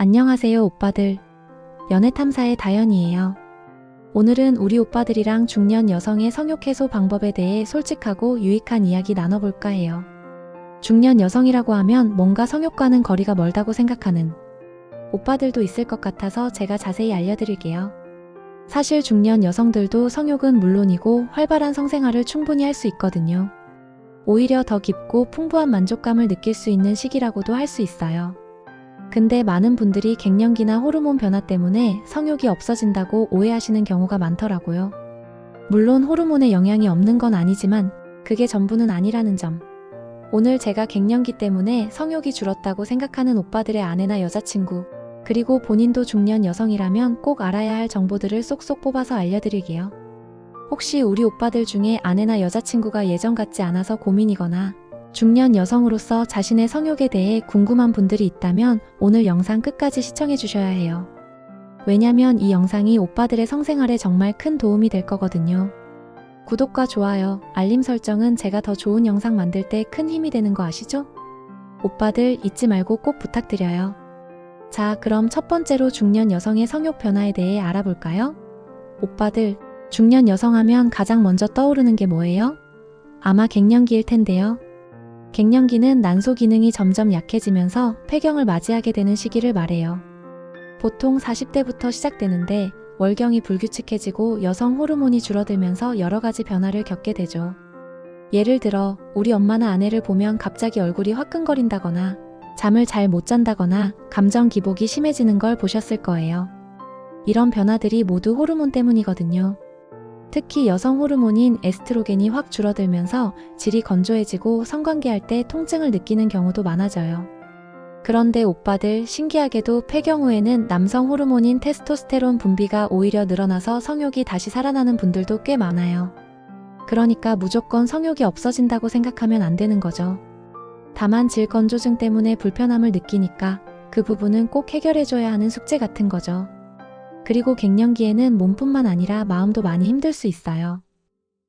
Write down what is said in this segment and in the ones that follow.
안녕하세요, 오빠들. 연애탐사의 다현이에요. 오늘은 우리 오빠들이랑 중년 여성의 성욕 해소 방법에 대해 솔직하고 유익한 이야기 나눠볼까 해요. 중년 여성이라고 하면 뭔가 성욕과는 거리가 멀다고 생각하는 오빠들도 있을 것 같아서 제가 자세히 알려드릴게요. 사실 중년 여성들도 성욕은 물론이고 활발한 성생활을 충분히 할 수 있거든요. 오히려 더 깊고 풍부한 만족감을 느낄 수 있는 시기라고도 할 수 있어요. 근데 많은 분들이 갱년기나 호르몬 변화 때문에 성욕이 없어진다고 오해하시는 경우가 많더라고요. 물론 호르몬의 영향이 없는 건 아니지만 그게 전부는 아니라는 점. 오늘 제가 갱년기 때문에 성욕이 줄었다고 생각하는 오빠들의 아내나 여자친구, 그리고 본인도 중년 여성이라면 꼭 알아야 할 정보들을 쏙쏙 뽑아서 알려드릴게요. 혹시 우리 오빠들 중에 아내나 여자친구가 예전 같지 않아서 고민이거나 중년 여성으로서 자신의 성욕에 대해 궁금한 분들이 있다면 오늘 영상 끝까지 시청해 주셔야 해요. 왜냐면 이 영상이 오빠들의 성생활에 정말 큰 도움이 될 거거든요. 구독과 좋아요, 알림 설정은 제가 더 좋은 영상 만들 때 큰 힘이 되는 거 아시죠? 오빠들 잊지 말고 꼭 부탁드려요. 자, 그럼 첫 번째로 중년 여성의 성욕 변화에 대해 알아볼까요? 오빠들, 중년 여성 하면 가장 먼저 떠오르는 게 뭐예요? 아마 갱년기일 텐데요. 갱년기는 난소 기능이 점점 약해지면서 폐경을 맞이하게 되는 시기를 말해요. 보통 40대부터 시작되는데 월경이 불규칙해지고 여성 호르몬이 줄어들면서 여러 가지 변화를 겪게 되죠. 예를 들어 우리 엄마나 아내를 보면 갑자기 얼굴이 화끈거린다거나 잠을 잘 못 잔다거나 감정 기복이 심해지는 걸 보셨을 거예요. 이런 변화들이 모두 호르몬 때문이거든요. 특히 여성 호르몬인 에스트로겐이 확 줄어들면서 질이 건조해지고 성관계할 때 통증을 느끼는 경우도 많아져요. 그런데 오빠들, 신기하게도 폐경 후에는 남성 호르몬인 테스토스테론 분비가 오히려 늘어나서 성욕이 다시 살아나는 분들도 꽤 많아요. 그러니까 무조건 성욕이 없어진다고 생각하면 안 되는 거죠. 다만 질 건조증 때문에 불편함을 느끼니까 그 부분은 꼭 해결해줘야 하는 숙제 같은 거죠. 그리고 갱년기에는 몸뿐만 아니라 마음도 많이 힘들 수 있어요.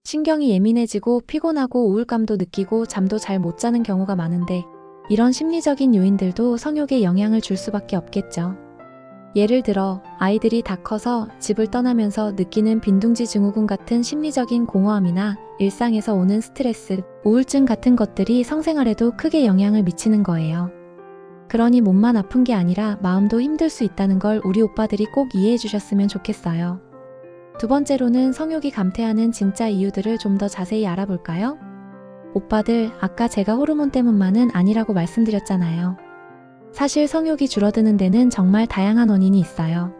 신경이 예민해지고 피곤하고 우울감도 느끼고 잠도 잘 못 자는 경우가 많은데 이런 심리적인 요인들도 성욕에 영향을 줄 수밖에 없겠죠. 예를 들어 아이들이 다 커서 집을 떠나면서 느끼는 빈둥지 증후군 같은 심리적인 공허함이나 일상에서 오는 스트레스, 우울증 같은 것들이 성생활에도 크게 영향을 미치는 거예요. 그러니 몸만 아픈 게 아니라 마음도 힘들 수 있다는 걸 우리 오빠들이 꼭 이해해 주셨으면 좋겠어요. 두 번째로는 성욕이 감퇴하는 진짜 이유들을 좀 더 자세히 알아볼까요? 오빠들, 아까 제가 호르몬 때문만은 아니라고 말씀드렸잖아요. 사실 성욕이 줄어드는 데는 정말 다양한 원인이 있어요.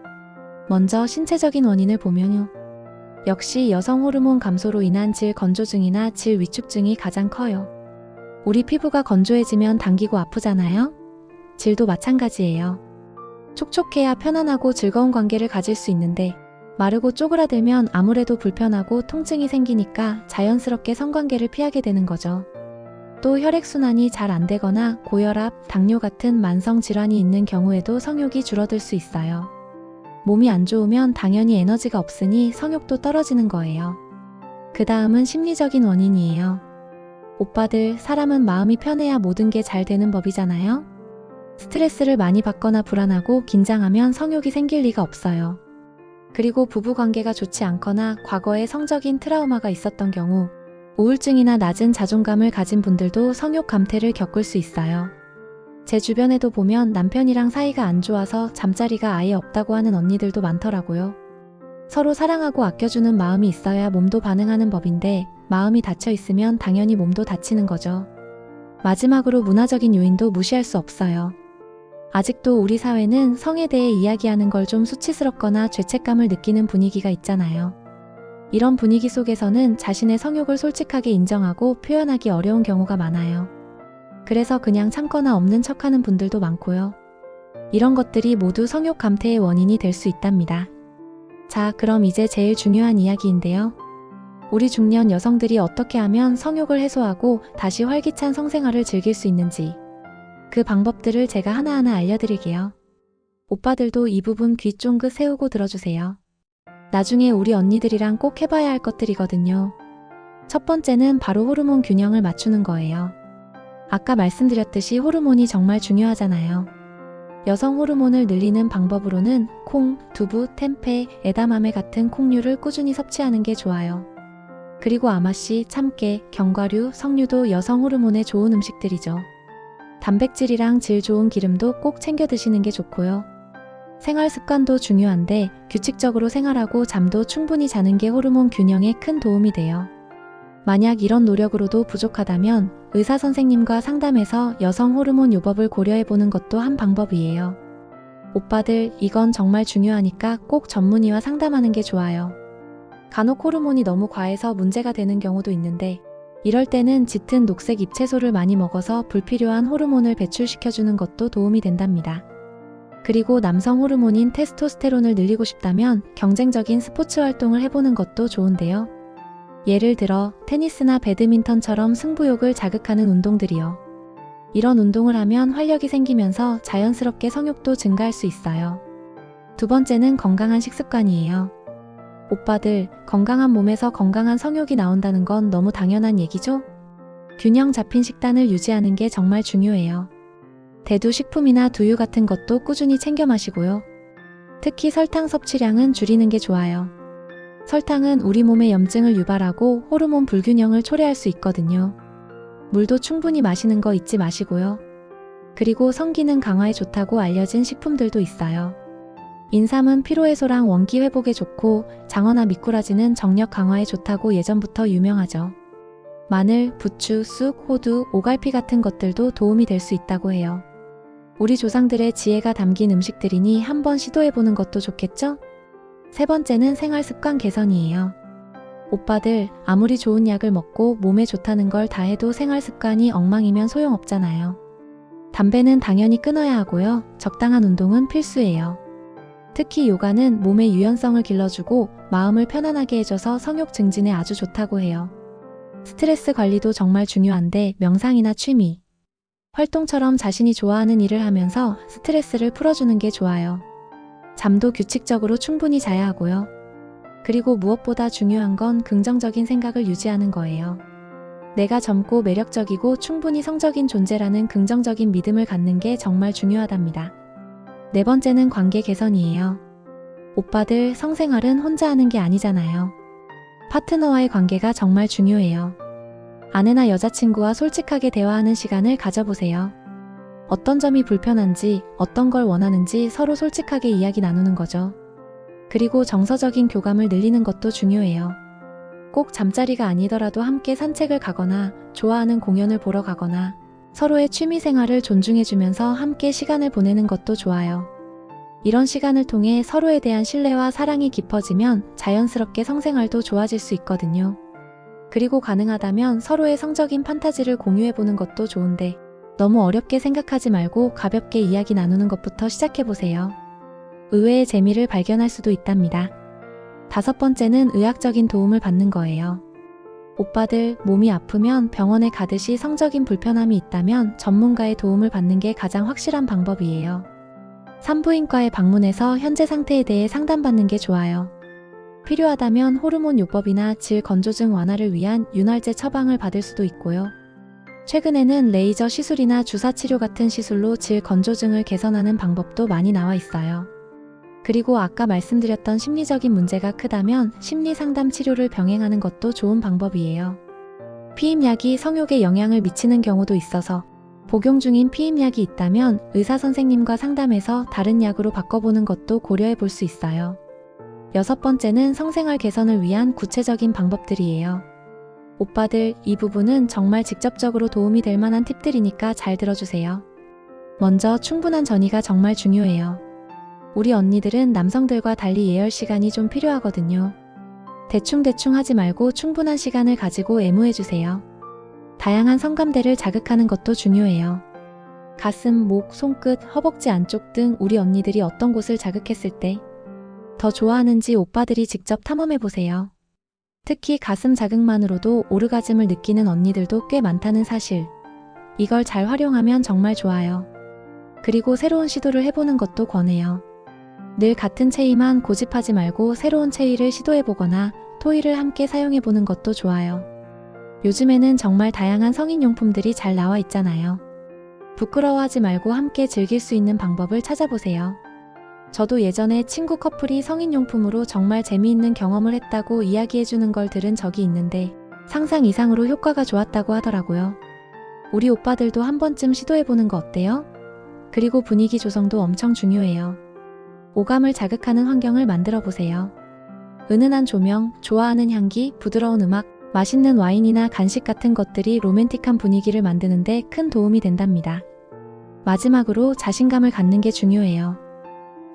먼저 신체적인 원인을 보면요. 역시 여성 호르몬 감소로 인한 질 건조증이나 질 위축증이 가장 커요. 우리 피부가 건조해지면 당기고 아프잖아요? 질도 마찬가지예요. 촉촉해야 편안하고 즐거운 관계를 가질 수 있는데 마르고 쪼그라들면 아무래도 불편하고 통증이 생기니까 자연스럽게 성관계를 피하게 되는 거죠. 또 혈액순환이 잘 안 되거나 고혈압, 당뇨 같은 만성 질환이 있는 경우에도 성욕이 줄어들 수 있어요. 몸이 안 좋으면 당연히 에너지가 없으니 성욕도 떨어지는 거예요. 그 다음은 심리적인 원인이에요. 오빠들, 사람은 마음이 편해야 모든 게 잘 되는 법이잖아요? 스트레스를 많이 받거나 불안하고 긴장하면 성욕이 생길 리가 없어요. 그리고 부부관계가 좋지 않거나 과거에 성적인 트라우마가 있었던 경우 우울증이나 낮은 자존감을 가진 분들도 성욕 감퇴를 겪을 수 있어요. 제 주변에도 보면 남편이랑 사이가 안 좋아서 잠자리가 아예 없다고 하는 언니들도 많더라고요. 서로 사랑하고 아껴주는 마음이 있어야 몸도 반응하는 법인데 마음이 닫혀 있으면 당연히 몸도 닫히는 거죠. 마지막으로 문화적인 요인도 무시할 수 없어요. 아직도 우리 사회는 성에 대해 이야기하는 걸 좀 수치스럽거나 죄책감을 느끼는 분위기가 있잖아요. 이런 분위기 속에서는 자신의 성욕을 솔직하게 인정하고 표현하기 어려운 경우가 많아요. 그래서 그냥 참거나 없는 척하는 분들도 많고요. 이런 것들이 모두 성욕 감퇴의 원인이 될 수 있답니다. 자, 그럼 이제 제일 중요한 이야기인데요. 우리 중년 여성들이 어떻게 하면 성욕을 해소하고 다시 활기찬 성생활을 즐길 수 있는지 그 방법들을 제가 하나하나 알려드릴게요. 오빠들도 이 부분 귀 쫑긋 세우고 들어주세요. 나중에 우리 언니들이랑 꼭 해봐야 할 것들이거든요. 첫 번째는 바로 호르몬 균형을 맞추는 거예요. 아까 말씀드렸듯이 호르몬이 정말 중요하잖아요. 여성 호르몬을 늘리는 방법으로는 콩, 두부, 템페, 에다마메 같은 콩류를 꾸준히 섭취하는 게 좋아요. 그리고 아마씨, 참깨, 견과류, 석류도 여성 호르몬에 좋은 음식들이죠. 단백질이랑 질 좋은 기름도 꼭 챙겨 드시는 게 좋고요. 생활 습관도 중요한데 규칙적으로 생활하고 잠도 충분히 자는 게 호르몬 균형에 큰 도움이 돼요. 만약 이런 노력으로도 부족하다면 의사 선생님과 상담해서 여성 호르몬 요법을 고려해보는 것도 한 방법이에요. 오빠들, 이건 정말 중요하니까 꼭 전문의와 상담하는 게 좋아요. 간혹 호르몬이 너무 과해서 문제가 되는 경우도 있는데 이럴 때는 짙은 녹색 잎채소를 많이 먹어서 불필요한 호르몬을 배출시켜주는 것도 도움이 된답니다. 그리고 남성 호르몬인 테스토스테론을 늘리고 싶다면 경쟁적인 스포츠 활동을 해보는 것도 좋은데요. 예를 들어 테니스나 배드민턴처럼 승부욕을 자극하는 운동들이요. 이런 운동을 하면 활력이 생기면서 자연스럽게 성욕도 증가할 수 있어요. 두 번째는 건강한 식습관이에요. 오빠들, 건강한 몸에서 건강한 성욕이 나온다는 건 너무 당연한 얘기죠? 균형 잡힌 식단을 유지하는 게 정말 중요해요. 대두 식품이나 두유 같은 것도 꾸준히 챙겨 마시고요. 특히 설탕 섭취량은 줄이는 게 좋아요. 설탕은 우리 몸의 염증을 유발하고 호르몬 불균형을 초래할 수 있거든요. 물도 충분히 마시는 거 잊지 마시고요. 그리고 성기능 강화에 좋다고 알려진 식품들도 있어요. 인삼은 피로해소랑 원기 회복에 좋고 장어나 미꾸라지는 정력 강화에 좋다고 예전부터 유명하죠. 마늘, 부추, 쑥, 호두, 오갈피 같은 것들도 도움이 될 수 있다고 해요. 우리 조상들의 지혜가 담긴 음식들이니 한번 시도해보는 것도 좋겠죠? 세 번째는 생활 습관 개선이에요. 오빠들, 아무리 좋은 약을 먹고 몸에 좋다는 걸 다 해도 생활 습관이 엉망이면 소용없잖아요. 담배는 당연히 끊어야 하고요. 적당한 운동은 필수예요. 특히 요가는 몸의 유연성을 길러주고 마음을 편안하게 해줘서 성욕 증진에 아주 좋다고 해요. 스트레스 관리도 정말 중요한데 명상이나 취미, 활동처럼 자신이 좋아하는 일을 하면서 스트레스를 풀어주는 게 좋아요. 잠도 규칙적으로 충분히 자야 하고요. 그리고 무엇보다 중요한 건 긍정적인 생각을 유지하는 거예요. 내가 젊고 매력적이고 충분히 성적인 존재라는 긍정적인 믿음을 갖는 게 정말 중요하답니다. 네 번째는 관계 개선이에요. 오빠들, 성생활은 혼자 하는 게 아니잖아요. 파트너와의 관계가 정말 중요해요. 아내나 여자친구와 솔직하게 대화하는 시간을 가져보세요. 어떤 점이 불편한지, 어떤 걸 원하는지 서로 솔직하게 이야기 나누는 거죠. 그리고 정서적인 교감을 늘리는 것도 중요해요. 꼭 잠자리가 아니더라도 함께 산책을 가거나 좋아하는 공연을 보러 가거나 서로의 취미 생활을 존중해주면서 함께 시간을 보내는 것도 좋아요. 이런 시간을 통해 서로에 대한 신뢰와 사랑이 깊어지면 자연스럽게 성생활도 좋아질 수 있거든요. 그리고 가능하다면 서로의 성적인 판타지를 공유해보는 것도 좋은데 너무 어렵게 생각하지 말고 가볍게 이야기 나누는 것부터 시작해보세요. 의외의 재미를 발견할 수도 있답니다. 다섯 번째는 의학적인 도움을 받는 거예요. 오빠들, 몸이 아프면 병원에 가듯이 성적인 불편함이 있다면 전문가의 도움을 받는 게 가장 확실한 방법이에요. 산부인과에 방문해서 현재 상태에 대해 상담받는 게 좋아요. 필요하다면 호르몬 요법이나 질 건조증 완화를 위한 윤활제 처방을 받을 수도 있고요. 최근에는 레이저 시술이나 주사 치료 같은 시술로 질 건조증을 개선하는 방법도 많이 나와 있어요. 그리고 아까 말씀드렸던 심리적인 문제가 크다면 심리 상담 치료를 병행하는 것도 좋은 방법이에요. 피임약이 성욕에 영향을 미치는 경우도 있어서 복용 중인 피임약이 있다면 의사 선생님과 상담해서 다른 약으로 바꿔보는 것도 고려해 볼 수 있어요. 여섯 번째는 성생활 개선을 위한 구체적인 방법들이에요. 오빠들, 이 부분은 정말 직접적으로 도움이 될 만한 팁들이니까 잘 들어주세요. 먼저 충분한 전이가 정말 중요해요. 우리 언니들은 남성들과 달리 예열 시간이 좀 필요하거든요. 대충대충 하지 말고 충분한 시간을 가지고 애무해주세요. 다양한 성감대를 자극하는 것도 중요해요. 가슴, 목, 손끝, 허벅지 안쪽 등 우리 언니들이 어떤 곳을 자극했을 때 더 좋아하는지 오빠들이 직접 탐험해보세요. 특히 가슴 자극만으로도 오르가즘을 느끼는 언니들도 꽤 많다는 사실. 이걸 잘 활용하면 정말 좋아요. 그리고 새로운 시도를 해보는 것도 권해요. 늘 같은 체위만 고집하지 말고 새로운 체위를 시도해보거나 토이를 함께 사용해보는 것도 좋아요. 요즘에는 정말 다양한 성인용품들이 잘 나와 있잖아요. 부끄러워하지 말고 함께 즐길 수 있는 방법을 찾아보세요. 저도 예전에 친구 커플이 성인용품으로 정말 재미있는 경험을 했다고 이야기해주는 걸 들은 적이 있는데 상상 이상으로 효과가 좋았다고 하더라고요. 우리 오빠들도 한 번쯤 시도해보는 거 어때요? 그리고 분위기 조성도 엄청 중요해요. 오감을 자극하는 환경을 만들어 보세요. 은은한 조명, 좋아하는 향기, 부드러운 음악, 맛있는 와인이나 간식 같은 것들이 로맨틱한 분위기를 만드는데 큰 도움이 된답니다. 마지막으로 자신감을 갖는 게 중요해요.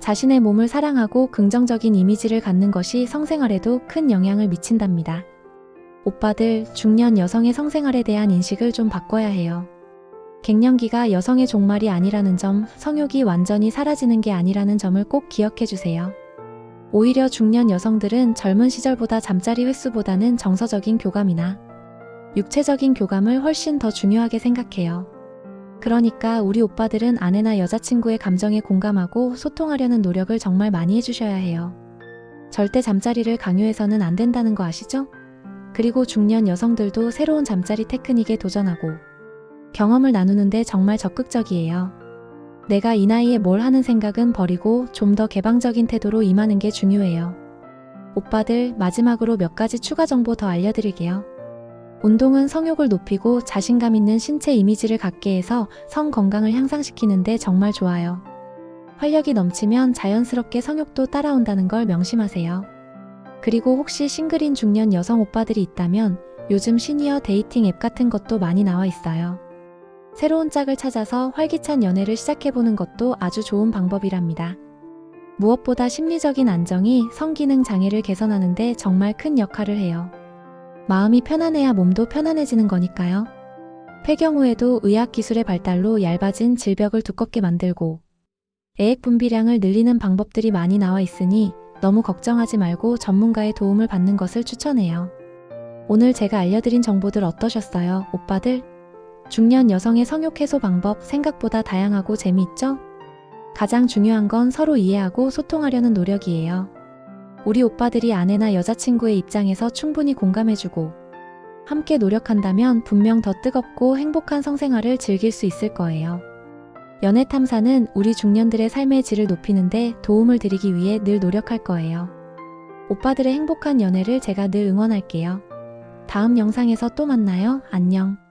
자신의 몸을 사랑하고 긍정적인 이미지를 갖는 것이 성생활에도 큰 영향을 미친답니다. 오빠들, 중년 여성의 성생활에 대한 인식을 좀 바꿔야 해요. 갱년기가 여성의 종말이 아니라는 점, 성욕이 완전히 사라지는 게 아니라는 점을 꼭 기억해 주세요. 오히려 중년 여성들은 젊은 시절보다 잠자리 횟수보다는 정서적인 교감이나 육체적인 교감을 훨씬 더 중요하게 생각해요. 그러니까 우리 오빠들은 아내나 여자친구의 감정에 공감하고 소통하려는 노력을 정말 많이 해주셔야 해요. 절대 잠자리를 강요해서는 안 된다는 거 아시죠? 그리고 중년 여성들도 새로운 잠자리 테크닉에 도전하고 경험을 나누는데 정말 적극적이에요. 내가 이 나이에 뭘 하는 생각은 버리고 좀 더 개방적인 태도로 임하는 게 중요해요. 오빠들, 마지막으로 몇 가지 추가 정보 더 알려드릴게요. 운동은 성욕을 높이고 자신감 있는 신체 이미지를 갖게 해서 성 건강을 향상시키는데 정말 좋아요. 활력이 넘치면 자연스럽게 성욕도 따라온다는 걸 명심하세요. 그리고 혹시 싱글인 중년 여성 오빠들이 있다면 요즘 시니어 데이팅 앱 같은 것도 많이 나와 있어요. 새로운 짝을 찾아서 활기찬 연애를 시작해보는 것도 아주 좋은 방법이랍니다. 무엇보다 심리적인 안정이 성기능 장애를 개선하는 데 정말 큰 역할을 해요. 마음이 편안해야 몸도 편안해지는 거니까요. 폐경 후에도 의학기술의 발달로 얇아진 질벽을 두껍게 만들고 에액 분비량을 늘리는 방법들이 많이 나와 있으니 너무 걱정하지 말고 전문가의 도움을 받는 것을 추천해요. 오늘 제가 알려드린 정보들 어떠셨어요, 오빠들? 중년 여성의 성욕 해소 방법 생각보다 다양하고 재미있죠? 가장 중요한 건 서로 이해하고 소통하려는 노력이에요. 우리 오빠들이 아내나 여자친구의 입장에서 충분히 공감해주고 함께 노력한다면 분명 더 뜨겁고 행복한 성생활을 즐길 수 있을 거예요. 연애탐사는 우리 중년들의 삶의 질을 높이는데 도움을 드리기 위해 늘 노력할 거예요. 오빠들의 행복한 연애를 제가 늘 응원할게요. 다음 영상에서 또 만나요. 안녕.